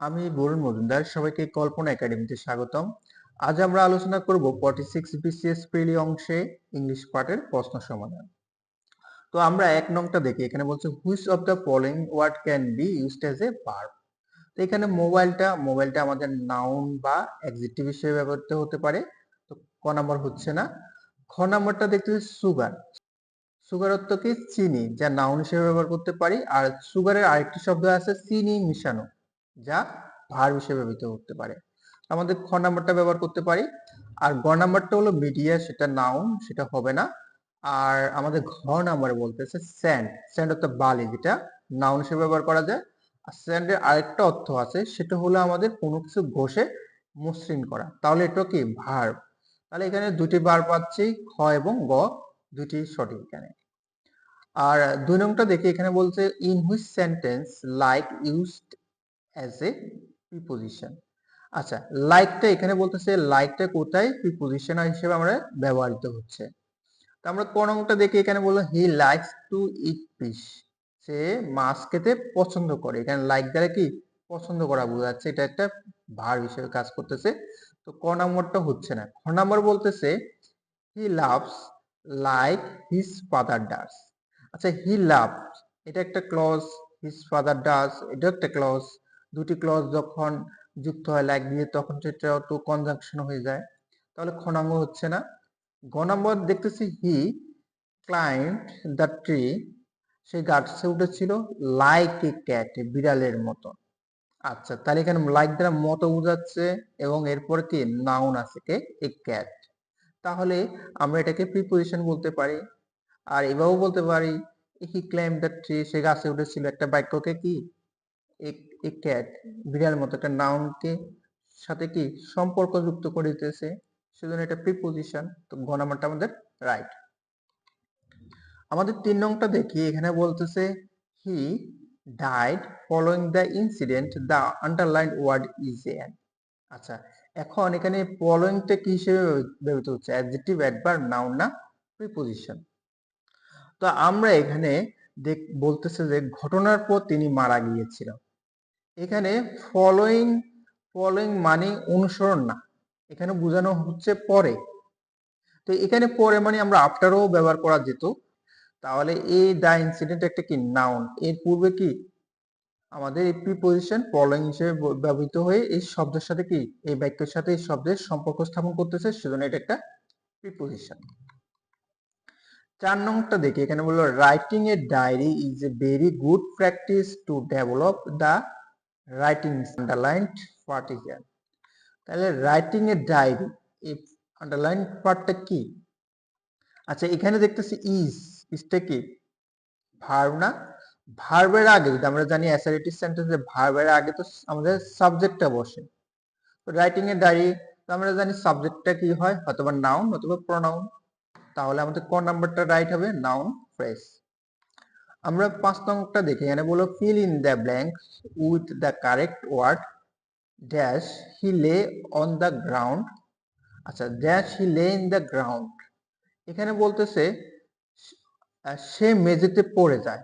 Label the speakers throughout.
Speaker 1: আমি বরুণ মজুমদার, সবাইকে কল্পনা একাডেমিতে স্বাগতম। আজ আমরা আলোচনা করব 46 বিসিএস প্রিলি অংশে ইংলিশ পার্টের প্রশ্ন সমাধান। তো আমরা ১ নংটা দেখি, এখানে বলছে which of the following word can be used as a verb. তো এখানে মোবাইলটা আমাদের নাউন বা অ্যাডজেক্টিভ হিসেবে ব্যবহৃত হতে পারে। তো ক নাম্বার হচ্ছে না। খ নাম্বারটা দেখতে সুগার। সুগার অর্থ কি? চিনি, যা নাউন হিসেবে ব্যবহার করতে পারি। আর সুগারের আরেকটি শব্দ আছে চিনি মিশানো, যা ভার্ব হিসেবে ব্যবহৃত করতে পারে। আমাদের খ নাম্বারটা ব্যবহার করতে পারি। আর গ নাম্বারটা হলো মিডিয়া, সেটা নাউন, সেটা হবে না। আর আমাদের ঘ নাম্বারে বলতেছে স্যান্ড। স্যান্ড অর্থ বালি, যেটা নাউন হিসেবে ব্যবহার করা যায়। আর স্যান্ডের আরেকটা অর্থ আছে, সেটা হলো আমাদের কোনো কিছু ঘষে মসৃণ করা, তাহলে এটা কি? ভার্ব। তাহলে এখানে দুটি ভার্ব পাচ্ছি, খ এবং গ, দুটি সঠিক এখানে। আর ২ নংটা দেখি, এখানে বলছে in which sentence like used as a preposition. আচ্ছা, লাইকটা এখানে বলতেছে লাইকটা কোথায় প্রিপোজিশন হিসেবে আমরা ব্যবহৃত হচ্ছে। তো আমরা ক নংটা দেখি, এখানে বললো he likes to eat fish. সে মাছ খেতে পছন্দ করে। এখানে লাইক দ্বারা কি? পছন্দ করা বোঝাচ্ছে, এটা একটা ভার্ব হিসেবে কাজ করতেছে। তো ক নম্বরটা হচ্ছে না। খ নম্বর বলতেছে he loves like his father does. আচ্ছা, হি লাভস এটা একটা ক্লজ, হিজ ফাদার ডাস এটা একটা ক্লজ। দুটি ক্লজ যখন যুক্ত হয় লাইক দিয়ে, তখন সেটা তো কনজাংশন হয়ে যায়। তাহলে খ নম্বর হচ্ছে না। গ নম্বর দেখতেছি হি ক্লাইম্ব দ্য ট্রি। সে গাছে উঠেছিল লাইক এ ক্যাট, বিড়ালের মতো। আচ্ছা, তাহলে এখানে লাইক দ্বারা মতো বোঝাচ্ছে এবং এরপর কি? নাউন আছে কে? এ ক্যাট। তাহলে আমরা এটাকে প্রিপোজিশন বলতে পারি। আর এভাবেও বলতে পারি হি ক্লাইম্ব দ্য ট্রি, সে গাছে উঠেছিল। একটা বাক্যকে কি? এ ক্যাট, বিড়াল মতো, একটা নাউনকে সাথে কি সম্পর্ক যুক্ত করে দিতেছে, সেজন্য এটা প্রিপোজিশন। তো গ নাম্বারটা আমাদের রাইট। আমাদের ৩ নংটা দেখি, এখানে বলতেছে he died following the incident, the underlined word is an. আচ্ছা, এখন এখানে ফলোইংটা কি হিসেবে ব্যবহৃত হচ্ছে? অ্যাডজেক্টিভ, অ্যাডভার্ব, নাউন না প্রিপোজিশন? তো আমরা এখানে বলতেছে যে ঘটনার পর তিনি মারা গিয়েছিল। এখানে ফলোইং, ফলোইং মানে অনুসরণ না, এখানে বোঝানো হচ্ছে পরে। তো এখানে পরে মানে আমরা আফটারও ব্যবহার করা যেত। তাহলে এই দা ইনসিডেন্ট একটা কি? নাউন। এর পূর্বে কি? আমাদের এই প্রিপোজিশন ফলোইং হিসেবে ব্যবহৃত হয়ে এই শব্দের সাথে কি? এই বাক্যের সাথে এই শব্দের সম্পর্ক স্থাপন করতেছে, সেজন্য এটা একটা প্রিপোজিশন। ৪ নংটা দেখি, এখানে বললো writing a diary is a very good practice to develop the writing underlined particle. তাহলে রাইটিং এ ডায়েরি, এই আন্ডারলাইন পার্টটা কি? আচ্ছা, এখানে দেখতেছি ইজটা কি? ভার্ব না? ভার্বের আগে যদি আমরা জানি অ্যাসারেটিভ সেন্টেন্সে ভার্বের আগে তো আমাদের সাবজেক্টটা বসে। তো রাইটিং এর ডায়েরি, তো আমরা জানি সাবজেক্টটা কি হয়? অথবা নাউন অথবা প্রোনাউন। তাহলে আমাদের ক নাম্বারটা রাইট হবে, নাউন ফ্রেজ। আমরা ৫ নংটা দেখি, এখানে বলো fill in the blanks with the correct word dash he lay on the ground. আচ্ছা, dash he lay in the ground, এখানে বলতেছে সে মেঝেতে পড়ে যায়।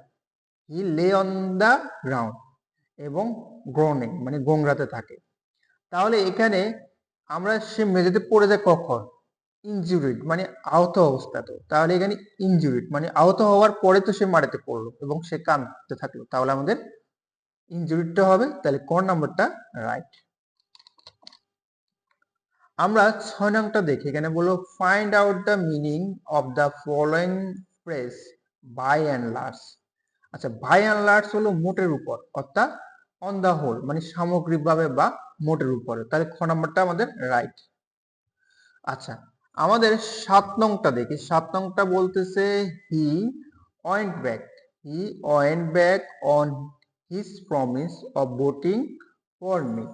Speaker 1: হি লে অন দ্য গ্রাউন্ড এবং গ্রোনিং মানে গোংরাতে থাকে। তাহলে এখানে আমরা সে মেঝেতে পড়ে যায় কখন? ইনজুরিড মানে আহত অবস্থাতে। তাহলে এখানে ইনজুরিড মানে আহত হওয়ার পরে তো সে মাটিতে পড়লো এবং সে কাঁদতে থাকলো, তাহলে আমাদের ইনজুরিডটা হবে। তাহলে ক নাম্বারটা রাইট। আমরা ৬ নংটা দেখি, এখানে বললো find out the meaning of the following phrase by and large. আচ্ছা, বাই অ্যান্ড লার্জ হলো মোটের উপর, অর্থাৎ অন দা হোল মানে সামগ্রিকভাবে বা মোটের উপরে। তাহলে খ নাম্বারটা আমাদের রাইট। আচ্ছা, আমাদের ৭ নংটা দেখি। ৭ নংটা বলতেছে he went back, he went back on his promise of voting for me,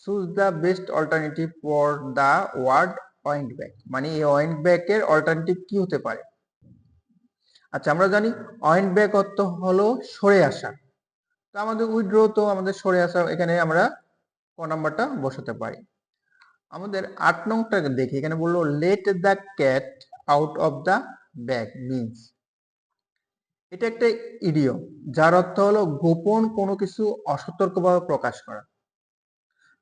Speaker 1: choose the best alternative for the word went back. মানে এই ওয়েন্ট ব্যাক এর অল্টারনেটিভ কি হতে পারে? আচ্ছা, আমরা জানি ওয়েন্ট ব্যাক অর্থ হলো সরে আসা। তো আমাদের উইথড্র তো আমাদের সরে আসা, এখানে আমরা ক নাম্বারটা বসাতে পারি। আমাদের ৮ নংটা দেখি, এখানে বললো let the cat out of the bag means, এটা একটা ইডিয়ম যার অর্থ হলো গোপন কোনো কিছু অসতর্কভাবে প্রকাশ করা।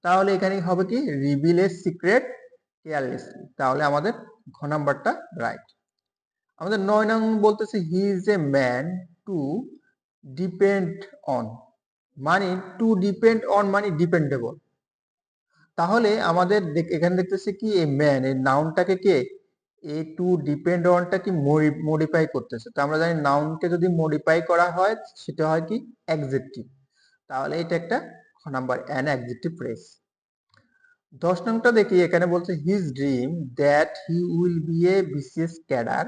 Speaker 1: তাহলে এখানে হবে কি রিভিল এ সিক্রেট কেয়ারলেসলি, তাহলে আমাদের ঘ নাম্বারটা রাইট। আমাদের 9 নং বলতেছে he is a man to depend on, মানে টু ডিপেন্ড অন মানে ডিপেন্ডেবল। তাহলে আমাদের এখানে দেখতেছি কি এই ম্যান এই নাউনটাকে কে এ টু ডিপেন্ড অনটা কি মডিফাই করতেছে। তো আমরা জানি নাউনকে যদি মডিফাই করা হয় সেটা হয় কি অ্যাডজেক্টিভ, তাহলে এটা একটা নাম্বার এন অ্যাডজেক্টিভ ফ্রেজ। 10 নংটা দেখি, এখানে বলছে his dream that he will be a BCS cadre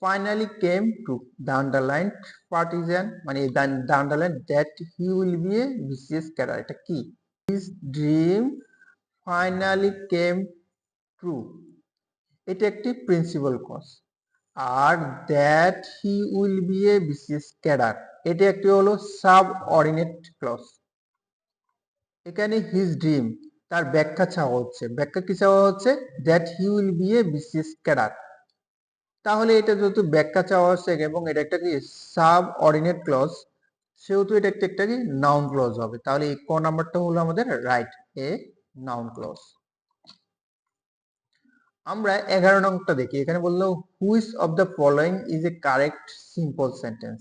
Speaker 1: finally came to, the underline partisan মানে the underline that he will be a BCS cadre, এটা কি his dream finally came true, এটা একটি principal clause. আর that he will be a BCS cadre এটা একটি হলো subordinate clause. এখানে হিজ ড্রিম তার ব্যাখ্যা চাওয়া হচ্ছে, ব্যাখ্যা কি চাওয়া হচ্ছে that he will be a BCS cadre, তাহলে এটা যেহেতু ব্যাখ্যা চাওয়া হচ্ছে এবং এটা একটা কি সাব অর্ডিনেট ক্লজ, সেহেতু এটা একটা কি নাউন ক্লজ হবে, তাহলে এই ক নাম্বারটা হলো আমাদের রাইট এ নাউন ক্লজ। আমরা 11 নংটা দেখি, এখানে বললো which of the following is a correct simple sentence.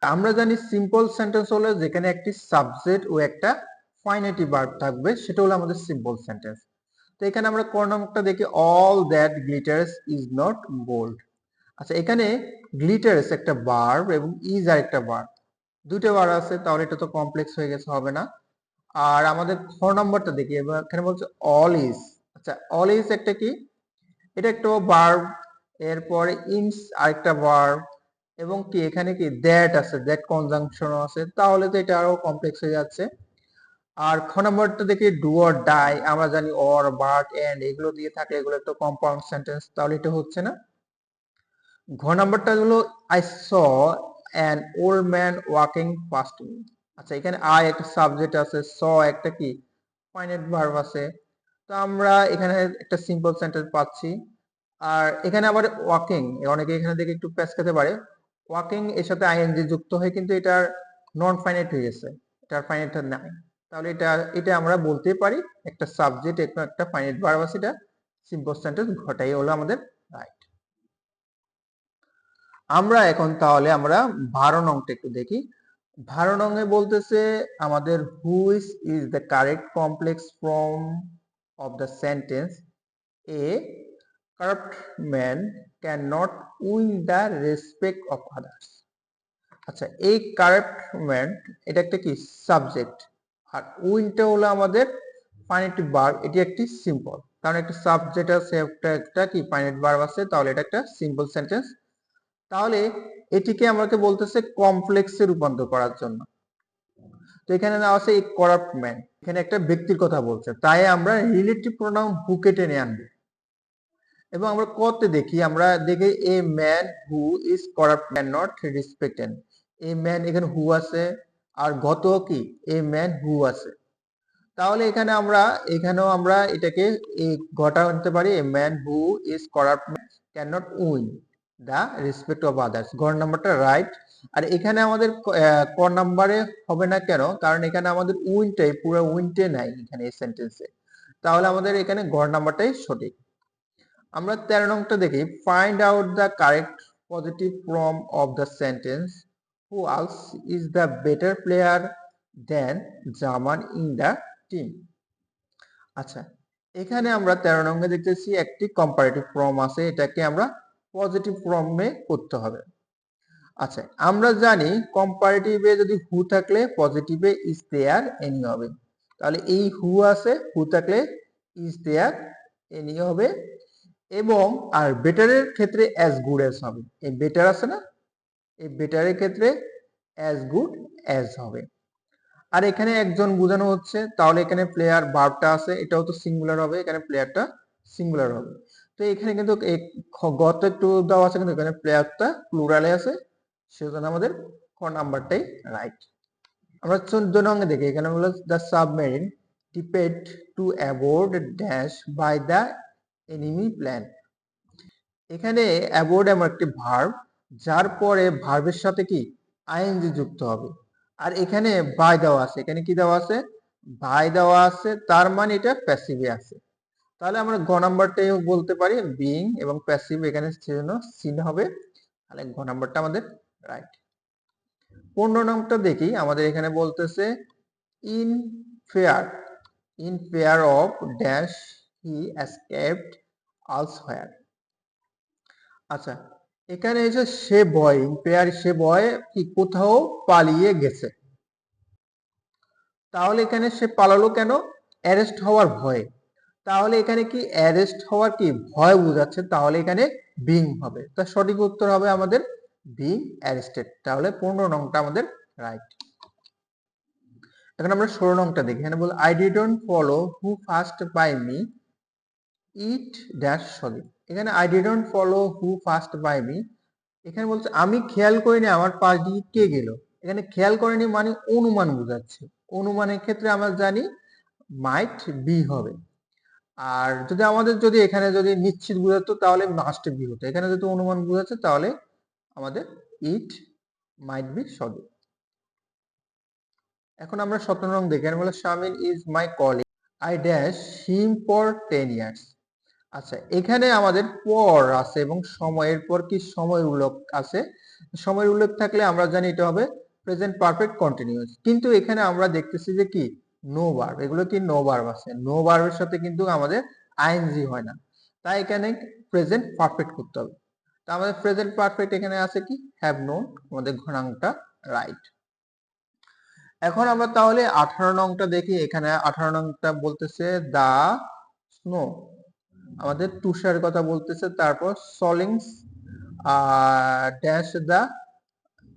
Speaker 1: আমরা জানি সিম্পল সেন্টেন্স হলো যেখানে একটি সাবজেক্ট ও একটা ফাইনাইটিভ ভার্ব থাকবে, সেটা হলো আমাদের সিম্পল সেন্টেন্স। তো এখানে আমরা ক নংটা দেখি all that glitters is not gold. আচ্ছা, এখানে গ্লিটার্স একটা ভার্ব এবং ইজ আর একটা ভার্ব, দুটো ভার্ব আছে, তাহলে এটা তো কমপ্লেক্স হয়ে গেছে, হবে না। আর আমাদের খ নম্বরটা দেখি, এবার এখানে বলছে অল ইজ। আচ্ছা, অল ইজ একটা কি, এটা একটা ভার্ব, এরপরে ইনস আরেকটা ভার্ব এবং কি এখানে কি দ্যাট আছে, দ্যাট কনজাংশন আছে, তাহলে তো এটা আরো কমপ্লেক্স হয়ে যাচ্ছে। আর খ নম্বরটা দেখি ডু অর ডাই, আমরা জানি অর বাট এন্ড এগুলো দিয়ে থাকে, এগুলো তো কম্পাউন্ড সেন্টেন্স, তাহলে এটা হচ্ছে না। ঘ নাম্বারটা হলো I saw an old man walking past me. আচ্ছা, এখানে আই একটা সাবজেক্ট আছে, স একটা কি ফাইনাইট ভার্ব আছে, তো আমরা এখানে একটা সিম্পল সেন্টেন্স পাচ্ছি। আর এখানে আবার ওয়াকিং, অনেকে এখানে দেখে একটু প্যাচ খেতে পারে, ওয়াকিং এর সাথে আইএনজি যুক্ত হয়ে কিন্তু এটার নন ফাইনাইট হয়ে গেছে, এটার ফাইনাইট নাই, তাহলে এটা এটা আমরা বলতে পারি একটা সাবজেক্ট একটা ফাইনাইট ভার্ব আছে, এটা সিম্পল সেন্টেন্স ঘটাই হলো আমাদের রাইট। আমরা এখন তাহলে আমরা 12 নংটা একটু দেখি। 12 নংয়ে বলতেছে আমাদের which is the correct complex form of the sentence A corrupt man cannot win the respect of others। আচ্ছা, এই কারাপ্ট ম্যান এটা একটা কি সাবজেক্ট, আর উইনটা হলো আমাদের ফাইনাইট ভার্ব, এটি একটি সিম্পল, কারণ একটা সাবজেক্ট আছে একটা কি ফাইনাইট ভার্ব আছে, তাহলে এটা একটা সিম্পল সেন্টেন্স। তাহলে এটিকে আমাকে বলতেছে কমপ্লেক্সে রূপান্তর করার জন্য। তো এখানে দেওয়া আছে এই করাপ্ট ম্যান, এখানে একটা ব্যক্তির কথা বলছে, তাই আমরা রিলেটিভ প্রোনাউন হুকে টেনে আনবো। এবং আমরা কতে দেখি, আমরা দেখি এ man who is corrupt can not respected, a man এখানে হু আছে, আর গত কি এ ম্যান হু আছে, তাহলে এখানে আমরা এখানেও আমরা এটাকে এই গটা আনতে পারি, a man who is corrupt can not win the respect of others, ঘর নাম্বারটা রাইট। আর এখানে আমাদের ক নাম্বারে হবে না কেন, কারণ এখানে আমাদের উইনটাই পুরো উইনটে নাই এখানে এই সেন্টেন্সে, তাহলে আমাদের এখানে ঘর নাম্বারটাই সঠিক। আমরা 13 নংটা দেখি, find out the correct positive form of the sentence who else is the better player than Zaman in the team. আচ্ছা, এখানে আমরা 13 নঙ্গে দেখতেছি একটি কম্পারেটিভ ফর্ম আছে, এটাকে আমরা পজিটিভ ফর্মে করতে হবে। আচ্ছা, আমরা জানি কম্পারেটিভে যদি হু থাকলে পজিটিভে ইজ দেয়ার এনি হবে, তাহলে এই হু আছে, হু থাকলে ইজ দেয়ার এনি হবে, এবং আর বেটারের ক্ষেত্রে অ্যাজ গুড অ্যাজ হবে, এই বেটার আছে না, এই বেটারের ক্ষেত্রে অ্যাজ গুড অ্যাজ হবে। আর এখানে একজন বোঝানো হচ্ছে, তাহলে এখানে প্লেয়ার ভার্বটা আছে, এটাও তো সিঙ্গুলার হবে, এখানে প্লেয়ারটা সিঙ্গুলার হবে। তো এখানে কিন্তু গত একটু দেওয়া আছে, কিন্তু এখানে প্লেয়ারটা প্লুরালে আছে, সেজন্য আমাদের ক নাম্বারটাই রাইট। আমরা 14 নং দেখি, এখানে হলো the submarine dipped to abort dash by the enemy plan. এখানে অ্যাবোর্ড এমন একটি ভার্ব, যার পরে ভার্বের সাথে কি আইএনজি যুক্ত হবে, আর এখানে বাই দেওয়া আছে, এখানে কি দেওয়া আছে বাই দেওয়া আছে, তার মানে এটা প্যাসিভে আছে। তাহলে আমরা গ নাম্বারটাই বলতে পারি বিং এবং প্যাসিভ এখানে সেজন্য সিন হবে। তাহলে গ নাম্বারটা আমাদের রাইট। 15 নম্বরটা দেখি, আমাদের এখানে বলতেছে in fear of dash he escaped elsewhere. আচ্ছা, এখানে এসে সে বয়, ইন ফেয়ার সে বয় কি কোথাও পালিয়ে গেছে। তাহলে এখানে সে পালালো কেন? অ্যারেস্ট হওয়ার ভয়ে। তাহলে এখানে কি অ্যারেস্ট হওয়ার কি ভয় বোঝাচ্ছে, তাহলে এখানে বিং হবে। তার সঠিক উত্তর হবে আমাদের বিং অ্যারেস্টেড। তাহলে 15 নংটা আমাদের রাইট। এখন আমরা 16 নংটা দেখি। এখানে বল I didn't follow who first by me it dash solid. এখানে I didn't follow who first by me, এখানে বলছে আমি খেয়াল করিনি আমার পাশ দিয়ে কে গেল। এখানে খেয়াল করেনি মানে অনুমান বোঝাচ্ছে। অনুমানের ক্ষেত্রে আমরা জানি মাইট বি হবে। আর যদি আমাদের যদি এখানে যদি নিশ্চিত বোঝাতো তাহলে মাস্ট বি হতো। এখানে যদি অনুমান বোঝাচ্ছে তাহলে আমাদের ইট মাইট বি সলিড। এখন আমরা 17 নং দেখি। এখানে বলে শামিল is my colleague I dash him for 10 years. আচ্ছা, এখানে আমাদের পর আছে এবং সময়ের পর কি সময় উল্লেখ আছে। সময়ের উল্লেখ থাকলে আমরা জানি এটা হবে প্রেজেন্ট পারফেক্ট কন্টিনিউয়াস। কিন্তু এখানে আমরা দেখতেছি যে কি নো ভার্ব, এগুলো কি নো ভার্ব আছে। নো ভার্বের সাথে কিন্তু আমাদের আইএনজি হয় না, তাই এখানে প্রেজেন্ট পারফেক্ট করতে হবে। তা আমাদের প্রেজেন্ট পারফেক্ট এখানে আছে কি হ্যাভ নোন, আমাদের ঘনাংটা রাইট। এখন আমরা তাহলে 18 নংটা দেখি। এখানে 18 নংটা বলতেছে দা স্নো, আমাদের তুষার কথা বলতেছে। তারপর সলিংস ড্যাশ দা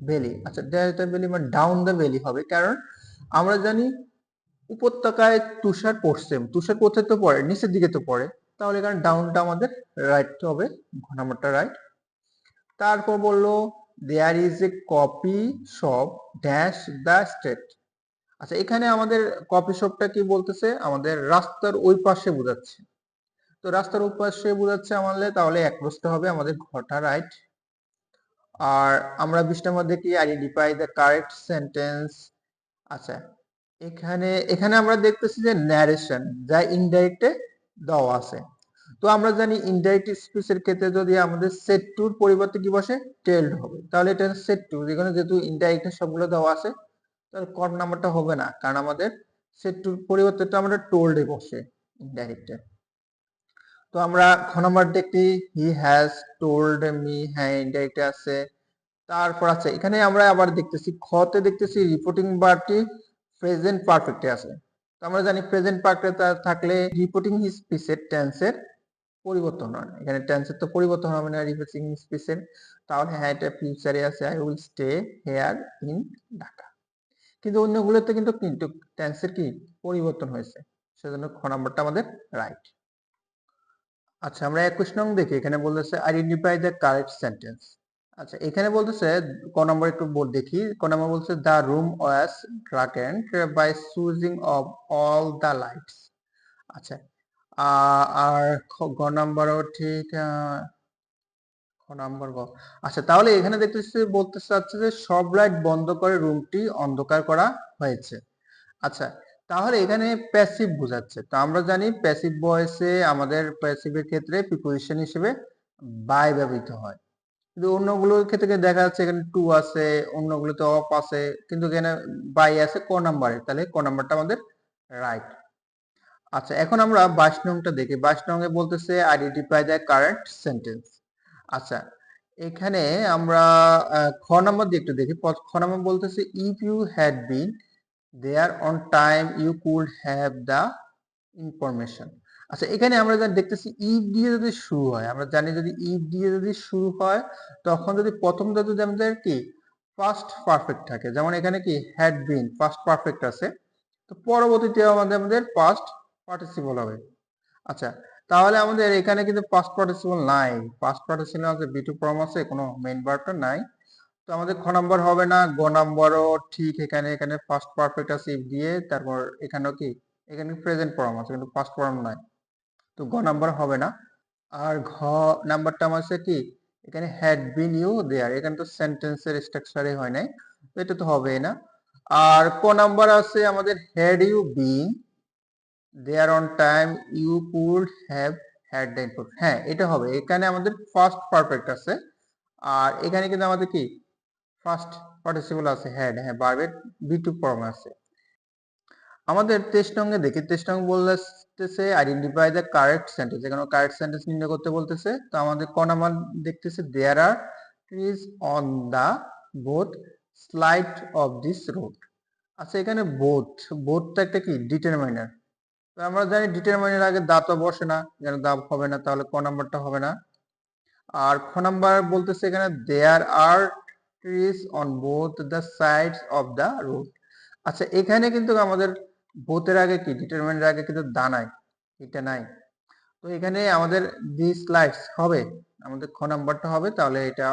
Speaker 1: ভ্যালি। আচ্ছা, ড্যাশ দা ভ্যালি মানে ডাউন দা ভ্যালি হবে, কারণ আমরা জানি উপত্যকায় তুষার পড়ছে। তুষার কোথায় তো পড়ে? নিচের দিকে তো পড়ে। তাহলে এখানে ডাউনটা আমাদের রাইট হবে, ঘ নাম্বারটা রাইট। তারপর বললো there is a copy shop dash the street. আচ্ছা, এখানে আমাদের কপি শপটা কি বলতেছে? আমাদের রাস্তার ওই পাশে বোঝাচ্ছে। তো রাস্তার ওই পাশে বোঝাচ্ছে আমাদের, তাহলে এক প্রশ্ন হবে আমাদের ঘটা রাইট। আর আমরা 20 নম্বর দেখি আইডেন্টিফাই দ্য কারেক্ট সেন্টেন্স। আচ্ছা, এখানে এখানে আমরা দেখতেছি যে ন্যারেশন যা ইনডাইরেক্টে দেওয়া আছে। তো আমরা জানি ইনডাইরেক্ট স্পিচের ক্ষেত্রে যদি আমাদের সেট টুর পরিবর্তে কি বসে টেলড হবে, তাহলে এটা সেট টু। এখানে যেহেতু ইনডাইরেক্ট সবগুলো দেওয়া আছে তাহলে ক নাম্বারটা হবে না, কারণ আমাদের সেট টুর পরিবর্তে তো আমরা টোল্ডে বসে ইনডাইরেক্টে। তো আমরা খ নাম্বার দেখি হি হ্যাজ টোল্ড মি, হ্যাঁ ইনডাইরেক্টে আছে। তারপর আছে এখানে আমরা আবার দেখতেছি খতে দেখতেছি রিপোর্টিং ভার্বটি প্রেজেন্ট পারফেক্টে আছে। তো আমরা জানি প্রেজেন্ট পারফেক্টে থাকলে রিপোর্টিং স্পিচের টেন্সের পরিবর্তন হয়। এখানে টেন্সের তো পরিবর্তন হবে না রিপোর্টিং স্পিচের। তাহলে হ্যাঁ এটা ফিউচারে আছে I will stay here in Dhaka. কিন্তু অন্যগুলোতে কিন্তু কিন্তু টেন্সের কি পরিবর্তন হয়েছে, সেজন্য খ নাম্বারটা আমাদের রাইট। আচ্ছা, আমরা 21 নং দেখি। এখানে বলতেছে আইডেন্টিফাই দ্য কারেক্ট সেন্টেন্স। আচ্ছা, এখানে বলতেছে ক নম্বর একটু বোর্ড দেখি। ক নম্বর বলছে the room was darkened by switching off all the lights. আচ্ছা, আর গ নম্বরও ঠিক খ নাম্বার গ। আচ্ছা, তাহলে এখানে দেখতেছি বলতে চাচ্ছে যে সব লাইট বন্ধ করে রুমটি অন্ধকার করা হয়েছে। আচ্ছা, তাহলে এখানে প্যাসিভ বোঝাচ্ছে। তো আমরা জানি প্যাসিভ ভয়েসে আমাদের প্যাসিভের ক্ষেত্রে প্রিপোজিশন হিসেবে বাই ব্যবহৃত হয়। কিন্তু অন্যগুলোর ক্ষেত্রে দেখা যাচ্ছে এখানে টু আছে, অন্যগুলোতে অফ আছে, কিন্তু এখানে বাই আছে ক নাম্বারে। তাহলে ক নাম্বারটা আমাদের রাইট। আচ্ছা, এখন আমরা 22 নংটা দেখি। 22 নং এ বলতেছে আইডেন্টিফাই দ্য কারেক্ট সেন্টেন্স। আচ্ছা, এখানে আমরা খ নাম্বার দিয়ে একটু দেখি। খ নাম্বার বলতেছে if you had been there on time you could have the information. আচ্ছা, এখানে আমরা যা দেখতেছি ইফ দিয়ে যদি শুরু হয়, আমরা জানি যদি ইফ দিয়ে যদি শুরু হয় তখন যদি প্রথমটা যদি আমাদের কি ফার্স্ট পারফেক্ট থাকে, যেমন এখানে কি হ্যাড বিন ফার্স্ট পারফেক্ট আছে, তো পরবর্তীতে আমাদের পাস্ট পার্টিসিপল হবে। আচ্ছা, তাহলে আমাদের এখানে কিন্তু পাস্ট পার্টিসিপল নাই। পাস্ট পার্টিসিপল আছে বি টু ফর্ম আছে, কোনো মেইন ভার্বটা নাই। তো আমাদের খ নাম্বার হবে না। গ নাম্বারও ঠিক, এখানে এখানে ফার্স্ট পারফেক্ট আছে ইফ দিয়ে, তারপর এখানেও কি এখানে প্রেজেন্ট ফর্ম আছে কিন্তু পাস্ট ফর্ম নাই, তো গ নাম্বার হবে না। আর ঘ নাম্বারটা আমার আছে কি এখানে হ্যাড বিন ইউ দেয়ার, এখানে তো সেন্টেন্সের স্ট্রাকচারই হয় নাই, তো এটা তো হবেই না। আর ক নাম্বার আছে আমাদের had you been there on time you could have had the input. হ্যাঁ, এটা হবে, এখানে আমাদের ফার্স্ট পারফেক্ট আছে, আর এখানে কিন্তু আমাদের কি ফার্স্ট পার্টিসিপল আছে হ্যাড, হ্যাঁ ভার্বের বি2 ফর্ম আছে। আমাদের 23 নঙ্গে দেখি, 23 নং বলতেছে আইডেন্টিফাই দ্য কারেক্ট সেন্টেন্স, এখানে কারেক্ট সেন্টেন্স নির্ণয় করতে বলতেছে। তো আমাদের ক নাম্বার দেখতেছে there are trees on the both slide of this road. আচ্ছা, এখানে বোথ, বোথটা একটা কি ডিটারমাইনার। তো আমরা জানি ডিটারমাইনার আগে দা তো বসে না, যেন দা হবে না, তাহলে ক নাম্বারটা হবে না। আর খ নাম্বার বলতেছে এখানে there are trees on both the sides of the road. আচ্ছা, এখানে কিন্তু আমাদের বোথের আগে কি ডিটারমাইনের আগে কিন্তু দা নাই, এটা নাই। তো এখানে আমাদের দিস লাইটস হবে, আমাদের খ নাম্বারটা হবে, তাহলে এটা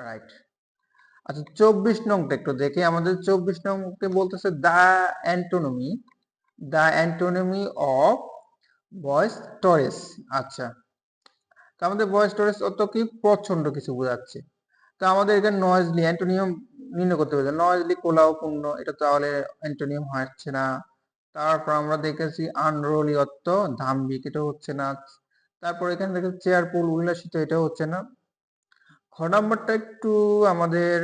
Speaker 1: রাইট। আচ্ছা, 24 নংটা একটু দেখি, আমাদের 24 নংকে বলতেছে দ্য অ্যান্টোনিমি অফ ভয়েস স্টোরেজ। আচ্ছা, তো আমাদের ভয়েস স্টোরেজ অত কি প্রচন্ড কিছু বোঝাচ্ছে। তো আমাদের এখানে নয়েজলি অ্যান্টোনিয়াম নির্ণয় করতে হবে, নয়েজলি কোলাহলপূর্ণ, এটা তাহলে অ্যান্টোনিয়াম হচ্ছে না। তারপর আমরা দেখেছি আনরোলি অর্থ ধাম্বিক, এটা হচ্ছে না। তারপর এখানে দেখেছি চেয়ারফুল উল্লাসিত, এটা হচ্ছে না। খ নাম্বারটা একটু আমাদের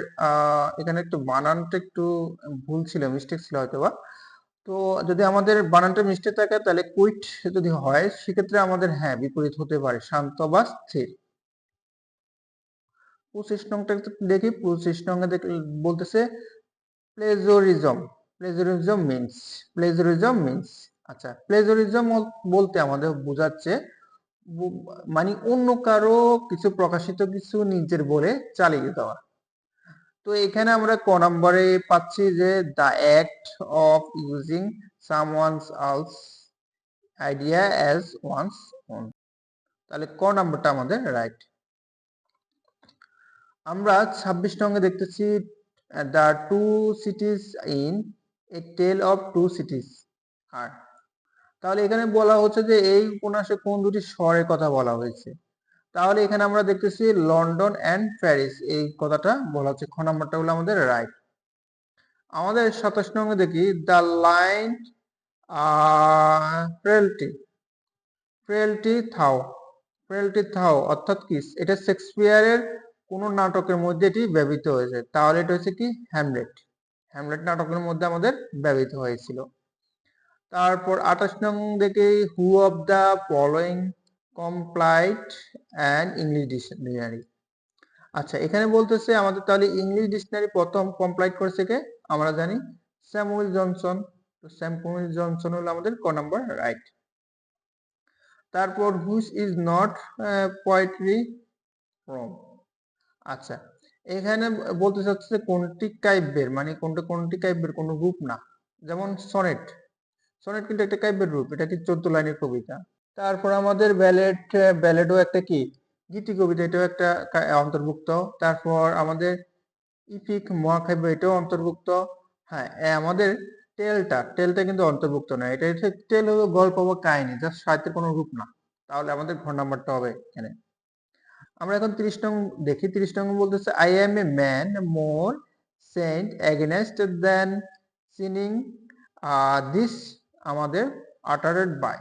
Speaker 1: এখানে একটু বানানটা একটু ভুল ছিল, মিস্টেক ছিল হয়তোবা। তো যদি আমাদের বানানটা মিস্টেক থাকে তাহলে কুইট যদি হয় সেক্ষেত্রে আমাদের হ্যাঁ বিপরীত হতে পারে, শান্ত বা স্থির। 25 নংটা দেখি, 25 নংয়ে বলতেছে প্লেজরিজম। প্লেজরিজম মিন্স আচ্ছা, প্লেজরিজম বলতে আমাদের বোঝাচ্ছে মানে অন্য কারো কিছু প্রকাশিত কিছু নিজের বলে চালিয়ে দেওয়া। তো এখানে আমরা ক নম্বরে পাচ্ছি যে the act of using someone's else idea as one's own, তাহলে ক নাম্বারটা আমাদের রাইট। আমরা 26 নঙ্গে দেখতেছি the two cities in a tale of two cities are, তাহলে এখানে বলা হচ্ছে যে এই উপন্যাসে কোন দুটি শহরের কথা বলা হয়েছে। তাহলে এখানে আমরা দেখতেছি লন্ডন অ্যান্ড প্যারিস, এই কথাটা বলা হচ্ছে, খ নাম্বারটা হলো আমাদের রাইট। আমাদের 27 নঙ্গে দেখি দ্য লাইন ফ্রেলটি ফ্রেলটি থাও ফ্রেলটি থাও অর্থাৎ কি, এটা শেক্সপিয়ারের কোন নাটকের মধ্যে এটি ব্যবহৃত হয়েছে, তাহলে এটা হচ্ছে কি হ্যামলেট। হ্যামলেট নাটকের মধ্যে আমাদের ব্যবহৃত হয়েছিল। তারপর 28 নং দেখে who of the following compiled and English dictionary. আচ্ছা, এখানে বলতেছে আমাদের তাহলে ইংলিশ ডিকশনারি প্রথম কমপ্লাইট করেছে কে, আমরা জানি স্যামুয়েল জনসন। তো স্যামুয়েল জনসন হলো আমাদের ক নাম্বার রাইট। তারপর which is not poetry from. আচ্ছা, এখানে বলতে চাচ্ছে কোনটি কাব্যের, মানে কোনটি কাব্যের কোন রূপ না। যেমন সনেট, সনেট কিন্তু একটা কাব্যের রূপ, এটা কি 14 লাইনের কবিতা। তারপর আমাদের ব্যালেড, ব্যালেডও একটা কি গীতি কবিতা, এটাও একটা অন্তর্ভুক্ত। তারপর আমাদের ইপিক মহাকাব্য, এটাও অন্তর্ভুক্ত। হ্যাঁ, আমাদের টেলটা কিন্তু অন্তর্ভুক্ত না, এটা হচ্ছে টেল হলো গল্প বা কাহিনী, যা সাহিত্যের কোনো রূপ না, তাহলে আমাদের ঘর নাম্বারটা হবে এখানে। আমরা এখন 30 নং দেখি, 30 নং বলতেছে I am a man more sinned against than sinning this আমাদের আটারেড বাই।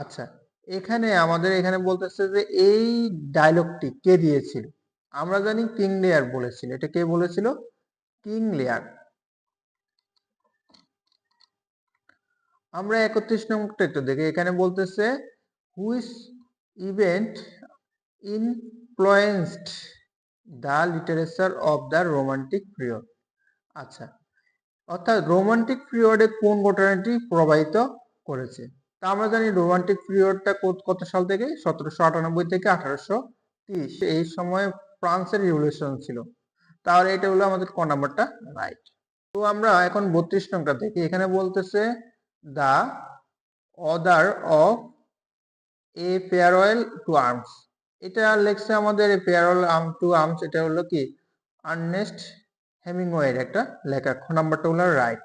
Speaker 1: আচ্ছা, এখানে আমাদের এখানে বলতেছে যে এই ডায়লগটি কে দিয়েছিল, আমরা জানি কিং লিয়ার বলেছিল, এটা কে বলেছিল, কিং লিয়ার। আমরা 31 নম্বরটা একটু দেখি, এখানে বলতেছে which event influenced the literature of the romantic period. আচ্ছা, অর্থাৎ রোমান্টিক পিরিয়ডে কোন ঘটনাটি প্রভাবিত করেছে। তা আমরা জানি রোমান্টিক পিরিয়ডটা কত সাল থেকে, 1798 থেকে 1830, এই সময় ফ্রান্সের রিভলিউশন ছিল, তাহলে এটা হলো আমাদের ক নাম্বারটা রাইট। তো আমরা এখন 32 নংটা দেখি, এখানে বলতেছে the other of a farewell to arms, এটা লেখছে আমাদের ফেয়ারওয়েল টু আর্মস, এটা হলো কি আর্নেস্ট হেমিংওয়ের একটা লেখা, খ নাম্বারটা হলো রাইট।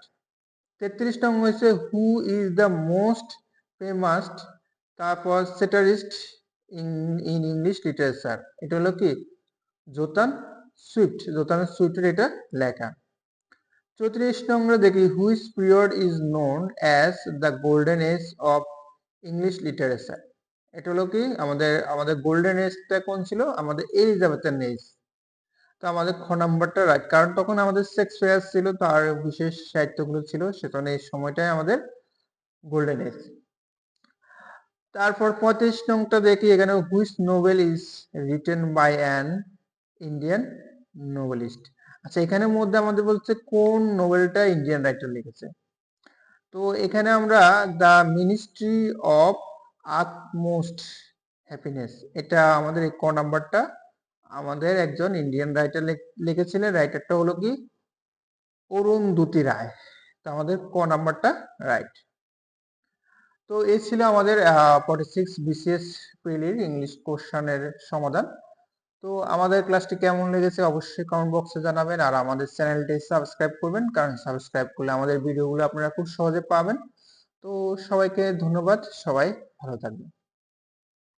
Speaker 1: 33 নং হয়েছে who is the most famous, তারপর সেটারিস্ট ইন ইংলিশ লিটারেচার, এটা হলো কি জোতান সুইফট, জোতান সুইফটের এটা লেখা। 34 নম্বরে দেখি which period is known as the golden age of English literature. এটা হলো কি আমাদের আমাদের গোল্ডেন এজটা কোন ছিল? আমাদের এলিজাবেথের এজ। তো আমাদের খ নাম্বারটা রাইট, কারণ তখন আমাদের শেক্সপিয়ার ছিল, তার বিশেষ সাহিত্যগুলো ছিল, সেজন্য এই সময়টাই আমাদের গোল্ডেন এজ। তারপর 35 নংটা দেখি এখানে which novel is written by an Indian Nobelist. আচ্ছা, এখানের মধ্যে আমাদের বলছে কোন নোবেলটা ইন্ডিয়ান রাইটার লিখেছে। তো এখানে আমরা the ministry of utmost happiness, এটা আমাদের এই ক নাম্বারটা আমাদের একজন ইন্ডিয়ান রাইটার লিখেছিলেন। রাইটারটা হলো কি অরুন্ধতী রায়। তো আমাদের ক নাম্বারটা রাইট। তো এই ছিল আমাদের 46 বিসিএস প্রিলির ইংলিশ কোশ্চেনের সমাধান। তো আমাদের ক্লাসটি কেমন লেগেছে অবশ্যই কমেন্ট বক্সে জানাবেন, আর আমাদের চ্যানেলটি সাবস্ক্রাইব করবেন, কারণ সাবস্ক্রাইব করলে আমাদের ভিডিওগুলো আপনারা খুব সহজে পাবেন। তো সবাইকে ধন্যবাদ, সবাই ভালো থাকবেন।